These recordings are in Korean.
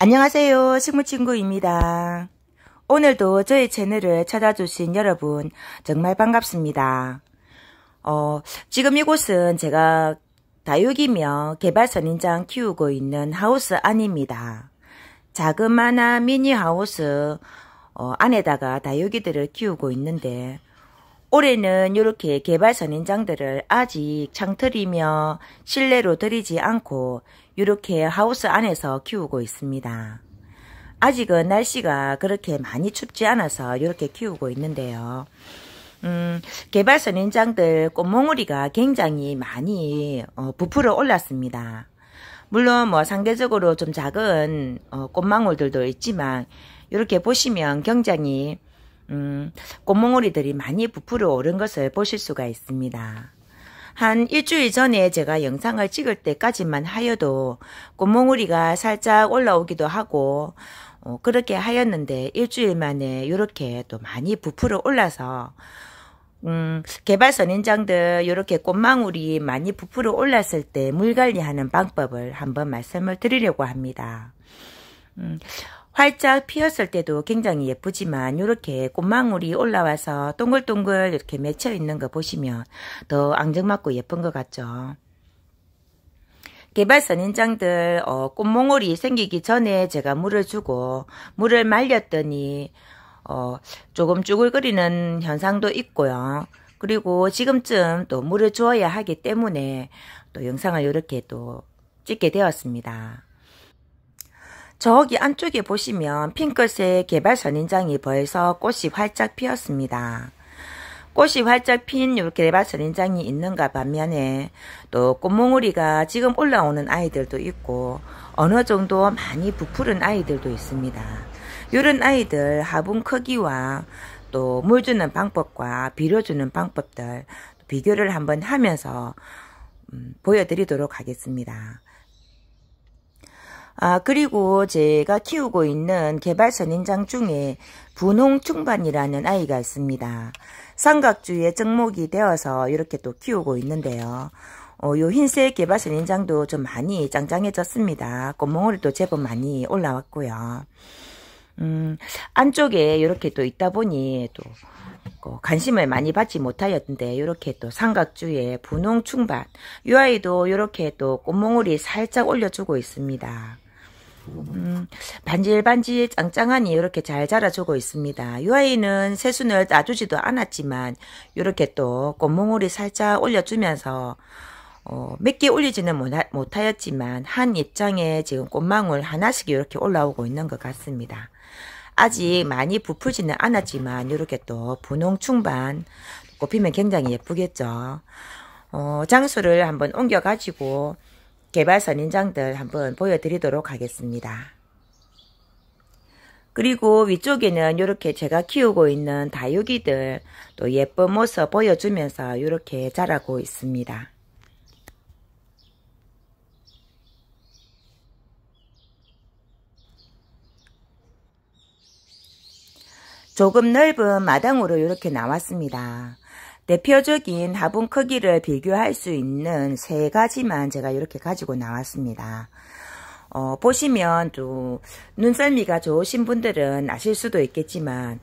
안녕하세요. 식물친구입니다. 오늘도 저희 채널을 찾아주신 여러분 정말 반갑습니다. 지금 이곳은 제가 다육이며 개발선인장 키우고 있는 하우스 안입니다. 자그마한 미니 하우스 안에다가 다육이들을 키우고 있는데 올해는 이렇게 개발선인장들을 아직 창틀이며 실내로 들이지 않고 이렇게 하우스 안에서 키우고 있습니다. 아직은 날씨가 그렇게 많이 춥지 않아서 이렇게 키우고 있는데요. 개발선인장들 꽃몽우리가 굉장히 많이 부풀어 올랐습니다. 물론 상대적으로 좀 작은 꽃망울들도 있지만 이렇게 보시면 굉장히 꽃몽우리들이 많이 부풀어 오른 것을 보실 수가 있습니다. 한 일주일 전에 제가 영상을 찍을 때까지만 하여도 꽃몽우리가 살짝 올라오기도 하고 그렇게 하였는데 일주일 만에 이렇게 또 많이 부풀어 올라서 개발선인장들 이렇게 꽃망울이 많이 부풀어 올랐을 때 물 관리하는 방법을 한번 말씀을 드리려고 합니다. 활짝 피었을 때도 굉장히 예쁘지만 이렇게 꽃망울이 올라와서 동글동글 이렇게 맺혀 있는 거 보시면 더 앙증맞고 예쁜 것 같죠. 개발선인장들 꽃몽울이 생기기 전에 제가 물을 주고 물을 말렸더니 조금 쭈글거리는 현상도 있고요. 그리고 지금쯤 또 물을 주어야 하기 때문에 또 영상을 이렇게 또 찍게 되었습니다. 저기 안쪽에 보시면 핑크색 개발선인장이 벌써 꽃이 활짝 피었습니다. 꽃이 활짝 핀 이렇게 개발선인장이 있는가 반면에 또 꽃몽우리가 지금 올라오는 아이들도 있고 어느 정도 많이 부풀은 아이들도 있습니다. 이런 아이들 화분 크기와 또 물 주는 방법과 비료 주는 방법들 비교를 한번 하면서 보여드리도록 하겠습니다. 그리고 제가 키우고 있는 개발선인장 중에 분홍충반이라는 아이가 있습니다. 삼각주에 접목이 되어서 이렇게 또 키우고 있는데요. 요 흰색 개발선인장도 좀 많이 짱짱해졌습니다. 꽃몽우리도 제법 많이 올라왔고요. 안쪽에 이렇게 또 있다 보니 또 관심을 많이 받지 못하였는데 이렇게 또 삼각주에 분홍충반 이 아이도 이렇게 또 꽃몽우리 살짝 올려주고 있습니다. 반질반질 짱짱하니 이렇게 잘 자라주고 있습니다. 이 아이는 새순을 따주지도 않았지만 이렇게 또 꽃몽우리 살짝 올려주면서 몇 개 올리지는 못하였지만 한 입장에 지금 꽃망울 하나씩 이렇게 올라오고 있는 것 같습니다. 아직 많이 부풀지는 않았지만 이렇게 또 분홍충반 꽃피면 굉장히 예쁘겠죠. 장소를 한번 옮겨 가지고 개발선인장들 한번 보여드리도록 하겠습니다. 그리고 위쪽에는 이렇게 제가 키우고 있는 다육이들 또 예쁜 모습 보여주면서 이렇게 자라고 있습니다. 조금 넓은 마당으로 이렇게 나왔습니다. 대표적인 화분 크기를 비교할 수 있는 세 가지만 제가 이렇게 가지고 나왔습니다. 보시면 또 눈썰미가 좋으신 분들은 아실 수도 있겠지만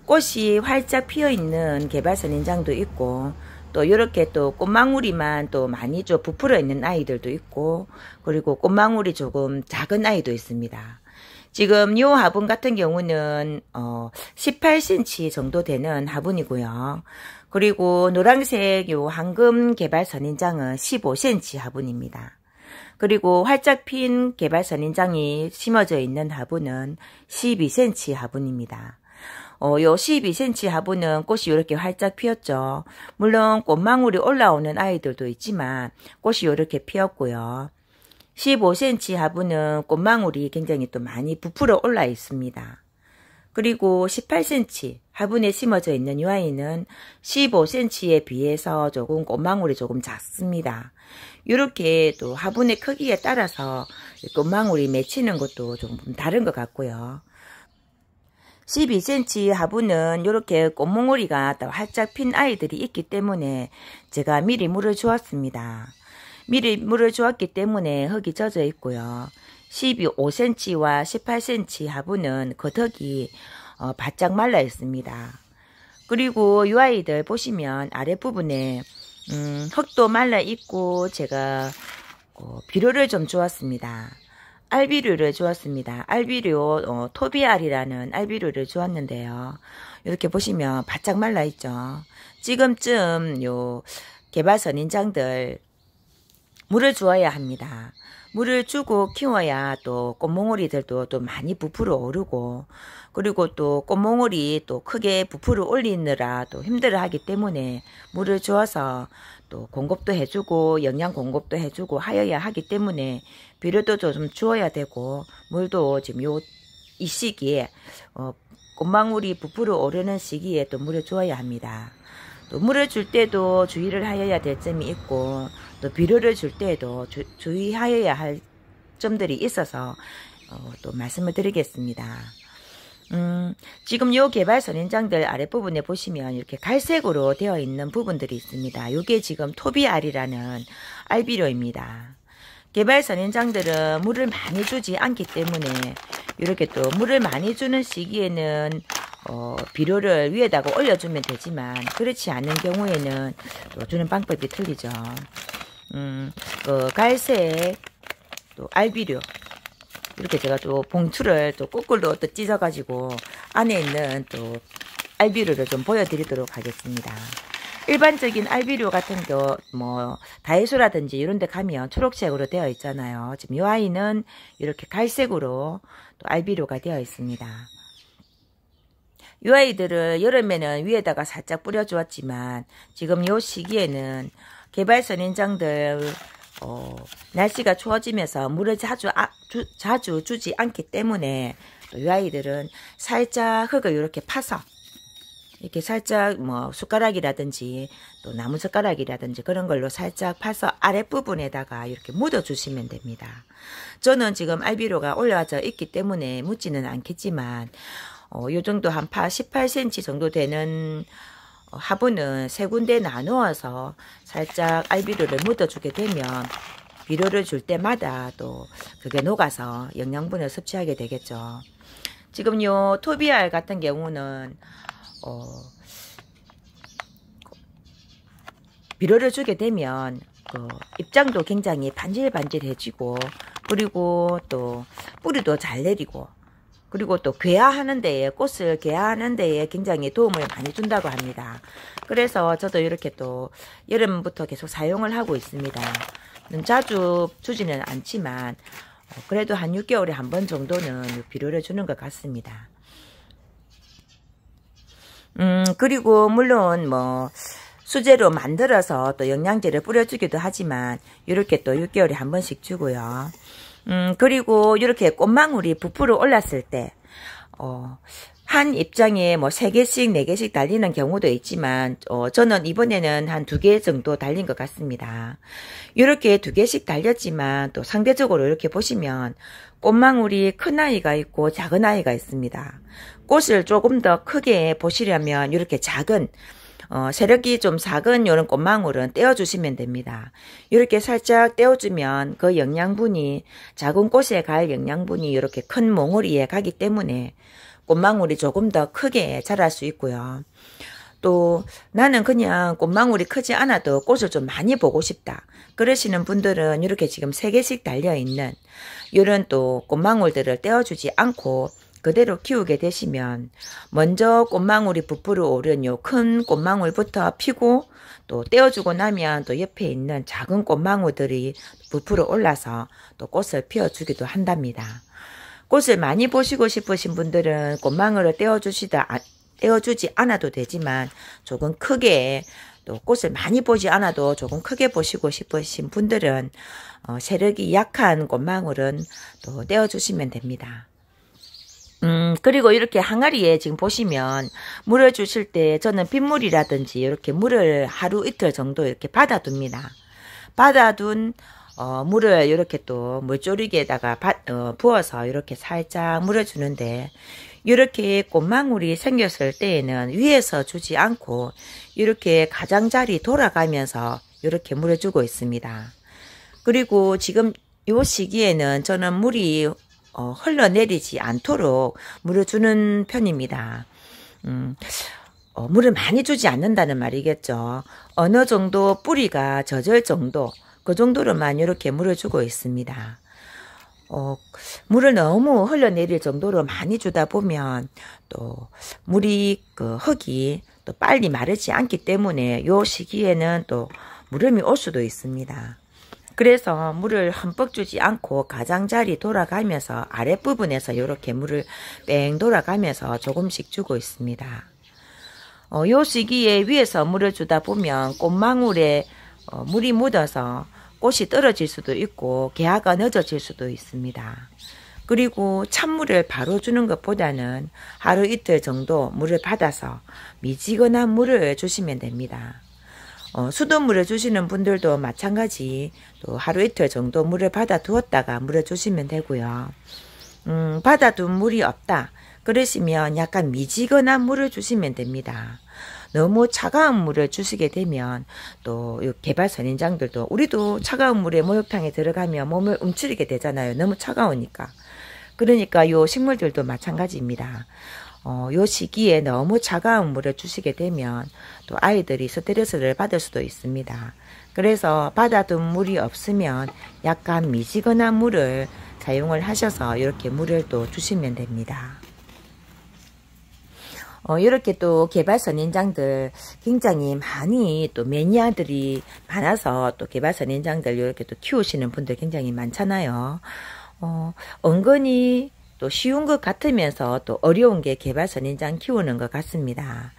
꽃이 활짝 피어 있는 개발선인장도 있고 또 이렇게 또 꽃망울이만 또 많이 좀 부풀어 있는 아이들도 있고 그리고 꽃망울이 조금 작은 아이도 있습니다. 지금 이 화분 같은 경우는 18cm 정도 되는 화분이고요. 그리고 노란색 요 황금 개발선인장은 15cm 화분입니다. 그리고 활짝 핀 개발선인장이 심어져 있는 화분은 12cm 화분입니다. 요 12cm 화분은 꽃이 이렇게 활짝 피었죠. 물론 꽃망울이 올라오는 아이들도 있지만 꽃이 이렇게 피었고요. 15cm 화분은 꽃망울이 굉장히 또 많이 부풀어 올라 있습니다. 그리고 18cm 화분에 심어져 있는 이 아이는 15cm에 비해서 조금 꽃망울이 조금 작습니다. 이렇게 또 화분의 크기에 따라서 꽃망울이 맺히는 것도 조금 다른 것 같고요. 12cm 화분은 이렇게 꽃몽우리가 활짝 핀 아이들이 있기 때문에 제가 미리 물을 주었습니다. 미리 물을 주었기 때문에 흙이 젖어 있고요. 12cm와 18cm 하부는 거덕이 바짝 말라 있습니다. 그리고 이 아이들 보시면 아랫부분에 흙도 말라 있고 제가 비료를 좀 주었습니다. 알비료를 주었습니다. 알비료 토비알이라는 알비료를 주었는데요. 이렇게 보시면 바짝 말라 있죠. 지금쯤 요 개발 선인장들 물을 주어야 합니다. 물을 주고 키워야 또 꽃몽오리들도 또 많이 부풀어 오르고, 그리고 또 꽃몽오리 또 크게 부풀어 올리느라 또 힘들어 하기 때문에 물을 주어서 또 공급도 해주고 영양 공급도 해주고 하여야 하기 때문에 비료도 좀 주어야 되고, 물도 지금 이 시기에 꽃망울이 부풀어 오르는 시기에 또 물을 주어야 합니다. 또 물을 줄 때도 주의를 하여야 될 점이 있고, 또 비료를 줄 때도 주의하여야 할 점들이 있어서 또 말씀을 드리겠습니다. 지금 요 개발 선인장들 아랫부분에 보시면 이렇게 갈색으로 되어 있는 부분들이 있습니다. 요게 지금 토비알이라는 알비료입니다. 개발 선인장들은 물을 많이 주지 않기 때문에 이렇게 또 물을 많이 주는 시기에는 비료를 위에다가 올려주면 되지만, 그렇지 않은 경우에는 또 주는 방법이 틀리죠. 갈색 또 알비료, 이렇게 제가 또 봉투를 또 거꾸로 또 찢어가지고 안에 있는 또 알비료를 좀 보여드리도록 하겠습니다. 일반적인 알비료 같은 거 뭐 다이소라든지 이런 데 가면 초록색으로 되어 있잖아요. 지금 이 아이는 이렇게 갈색으로 또 알비료가 되어 있습니다. 이 아이들을 여름에는 위에다가 살짝 뿌려 주었지만, 지금 이 시기에는 개발 선인장들 날씨가 추워지면서 물을 자주 주지 않기 때문에 이 아이들은 살짝 흙을 이렇게 파서 이렇게 살짝 뭐 숟가락이라든지 또 나무 젓가락이라든지 그런 걸로 살짝 파서 아랫부분에다가 이렇게 묻어 주시면 됩니다. 저는 지금 알비료가 올라져 있기 때문에 묻지는 않겠지만 요 정도 한 18cm 정도 되는 화분은 세 군데 나누어서 살짝 알비료를 묻어주게 되면 비료를 줄 때마다 또 그게 녹아서 영양분을 섭취하게 되겠죠. 지금 요 토비알 같은 경우는 비료를 주게 되면 입장도 굉장히 반질반질해지고, 그리고 또 뿌리도 잘 내리고, 그리고 또 괴화하는 데에, 꽃을 괴화하는 데에 굉장히 도움을 많이 준다고 합니다. 그래서 저도 이렇게 또 여름부터 계속 사용을 하고 있습니다. 자주 주지는 않지만 그래도 한 6개월에 한 번 정도는 비료를 주는 것 같습니다. 그리고 물론 뭐 수제로 만들어서 또 영양제를 뿌려주기도 하지만 이렇게 또 6개월에 한 번씩 주고요. 그리고 이렇게 꽃망울이 부풀어 올랐을 때 한 입장에 뭐 3개씩 4개씩 달리는 경우도 있지만 저는 이번에는 한 2개 정도 달린 것 같습니다. 이렇게 2개씩 달렸지만 또 상대적으로 이렇게 보시면 꽃망울이 큰 아이가 있고 작은 아이가 있습니다. 꽃을 조금 더 크게 보시려면 이렇게 작은 세력이 좀 작은 이런 꽃망울은 떼어주시면 됩니다. 이렇게 살짝 떼어주면 그 영양분이 작은 꽃에 갈 영양분이 이렇게 큰 몽우리에 가기 때문에 꽃망울이 조금 더 크게 자랄 수 있고요. 또 나는 그냥 꽃망울이 크지 않아도 꽃을 좀 많이 보고 싶다 그러시는 분들은 이렇게 지금 3개씩 달려있는 이런 또 꽃망울들을 떼어주지 않고 그대로 키우게 되시면 먼저 꽃망울이 부풀어 오른 요 큰 꽃망울부터 피고 또 떼어주고 나면 또 옆에 있는 작은 꽃망울들이 부풀어 올라서 또 꽃을 피워주기도 한답니다. 꽃을 많이 보시고 싶으신 분들은 꽃망울을 떼어주지 않아도 되지만 조금 크게, 또 꽃을 많이 보지 않아도 조금 크게 보시고 싶으신 분들은 세력이 약한 꽃망울은 또 떼어주시면 됩니다. 그리고 이렇게 항아리에 지금 보시면 물을 주실 때 저는 빗물이라든지 이렇게 물을 하루 이틀 정도 이렇게 받아둡니다. 받아둔 물을 이렇게 또 물조리개에다가 부어서 이렇게 살짝 물을 주는데, 이렇게 꽃망울이 생겼을 때에는 위에서 주지 않고 이렇게 가장자리 돌아가면서 이렇게 물을 주고 있습니다. 그리고 지금 요 시기에는 저는 물이 흘러내리지 않도록 물을 주는 편입니다. 물을 많이 주지 않는다는 말이겠죠. 어느 정도 뿌리가 젖을 정도, 그 정도로만 이렇게 물을 주고 있습니다. 물을 너무 흘러내릴 정도로 많이 주다 보면 또 물이 흙이 또 빨리 마르지 않기 때문에 요 시기에는 또 무름이 올 수도 있습니다. 그래서 물을 흠뻑 주지 않고 가장자리 돌아가면서 아랫부분에서 이렇게 물을 뺑 돌아가면서 조금씩 주고 있습니다. 요 시기에 위에서 물을 주다 보면 꽃망울에 물이 묻어서 꽃이 떨어질 수도 있고 개화가 늦어질 수도 있습니다. 그리고 찬물을 바로 주는 것보다는 하루 이틀 정도 물을 받아서 미지근한 물을 주시면 됩니다. 수돗물을 주시는 분들도 마찬가지 또 하루 이틀 정도 물을 받아 두었다가 물을 주시면 되고요. 받아둔 물이 없다 그러시면 약간 미지근한 물을 주시면 됩니다. 너무 차가운 물을 주시게 되면 또 개발 선인장들도 우리도 차가운 물에 목욕탕에 들어가면 몸을 움츠리게 되잖아요. 너무 차가우니까. 그러니까 요 식물들도 마찬가지입니다. 요 시기에 너무 차가운 물을 주시게 되면 또 아이들이 스트레스를 받을 수도 있습니다. 그래서 받아둔 물이 없으면 약간 미지근한 물을 사용을 하셔서 이렇게 물을 또 주시면 됩니다. 이렇게 또 개발 선인장들 굉장히 많이 또 매니아들이 많아서 또 개발 선인장들 이렇게 또 키우시는 분들 굉장히 많잖아요. 은근히 또 쉬운 것 같으면서 또 어려운 게 개발 선인장 키우는 것 같습니다.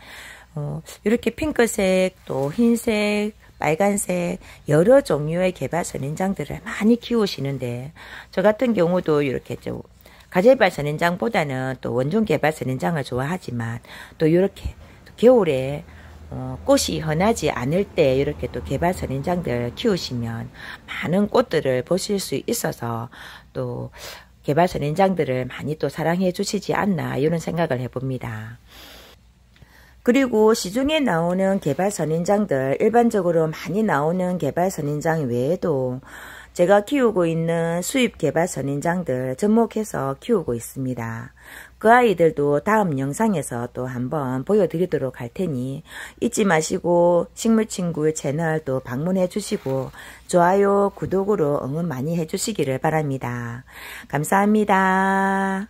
이렇게 핑크색 또 흰색 빨간색 여러 종류의 개발 선인장들을 많이 키우시는데 저 같은 경우도 이렇게 좀 가재발 선인장보다는 또 원종 개발 선인장을 좋아하지만 또 이렇게 겨울에 꽃이 흔하지 않을 때 이렇게 또 개발 선인장들 키우시면 많은 꽃들을 보실 수 있어서 또 개발 선인장들을 많이 또 사랑해 주시지 않나 이런 생각을 해봅니다. 그리고 시중에 나오는 개발 선인장들 일반적으로 많이 나오는 개발 선인장 외에도 제가 키우고 있는 수입 개발 선인장들 접목해서 키우고 있습니다. 그 아이들도 다음 영상에서 또 한번 보여드리도록 할 테니 잊지 마시고 식물친구 채널 또 방문해 주시고 좋아요, 구독으로 응원 많이 해주시기를 바랍니다. 감사합니다.